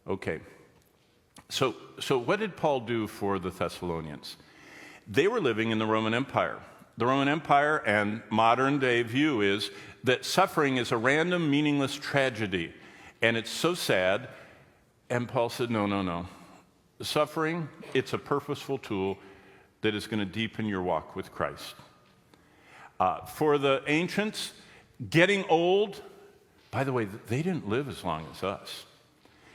Okay. So what did Paul do for the Thessalonians? They were living in the Roman Empire. The Roman Empire and modern day view is that suffering is a random, meaningless tragedy. And it's so sad. And Paul said, no. Suffering, it's a purposeful tool that is going to deepen your walk with Christ. For the ancients, getting old, by the way, they didn't live as long as us.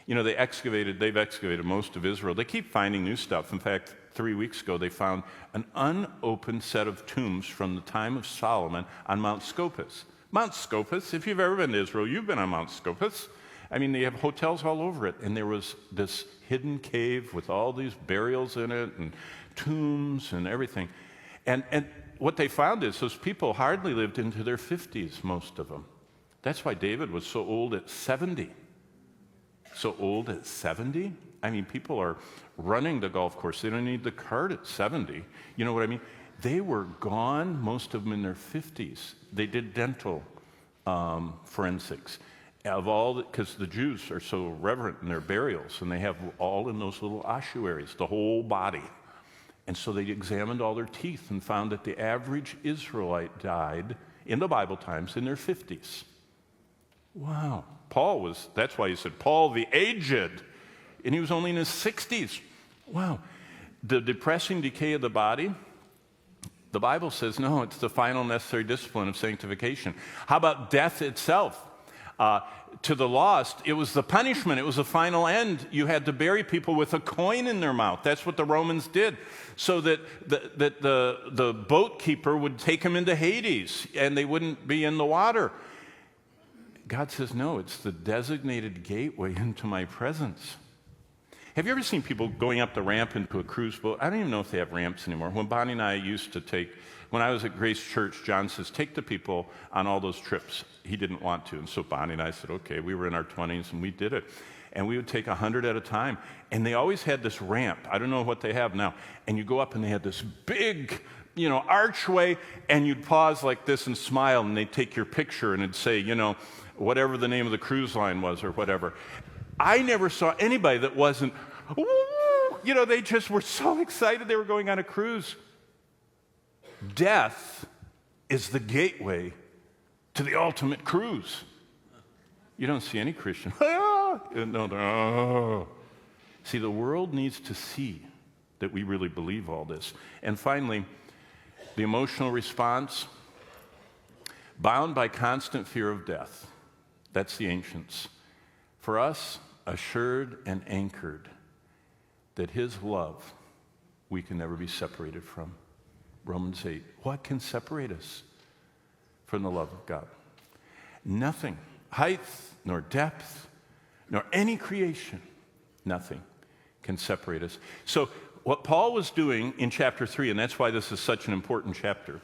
You know, they've excavated most of Israel. They keep finding new stuff. In fact, 3 weeks ago, they found an unopened set of tombs from the time of Solomon on Mount Scopus. Mount Scopus, if you've ever been to Israel, you've been on Mount Scopus. I mean, they have hotels all over it, and there was this hidden cave with all these burials in it and tombs and everything. And what they found is those people hardly lived into their 50s, most of them. That's why David was so old at 70. So old at 70? I mean, people are running the golf course. They don't need the cart at 70. You know what I mean? They were gone, most of them in their 50s. They did dental forensics. Because the Jews are so reverent in their burials, and they have all in those little ossuaries, the whole body. And so they examined all their teeth and found that the average Israelite died, in the Bible times, in their 50s. Wow. That's why he said, Paul the aged, and he was only in his 60s. Wow. The depressing decay of the body, the Bible says, no, it's the final necessary discipline of sanctification. How about death itself? To the lost, it was the punishment. It was the final end. You had to bury people with a coin in their mouth. That's what the Romans did, so that the boat keeper would take them into Hades, and they wouldn't be in the water. God says, no, it's the designated gateway into my presence. Have you ever seen people going up the ramp into a cruise boat? I don't even know if they have ramps anymore. When Bonnie and I used to when I was at Grace Church, John says, take the people on all those trips. He didn't want to, and so Bonnie and I said, okay, we were in our 20s, and we did it. And we would take 100 at a time, and they always had this ramp. I don't know what they have now. And you go up, and they had this big, archway, and you'd pause like this and smile, and they'd take your picture, and it'd say, whatever the name of the cruise line was or whatever. I never saw anybody that wasn't, they just were so excited they were going on a cruise. Death is the gateway to the ultimate cruise. You don't see any Christian. No. See, the world needs to see that we really believe all this. And finally, the emotional response, bound by constant fear of death. That's the ancients. For us, assured and anchored that his love we can never be separated from. Romans 8. What can separate us from the love of God? Nothing. Height, nor depth, nor any creation. Nothing can separate us. So what Paul was doing in chapter 3, and that's why this is such an important chapter,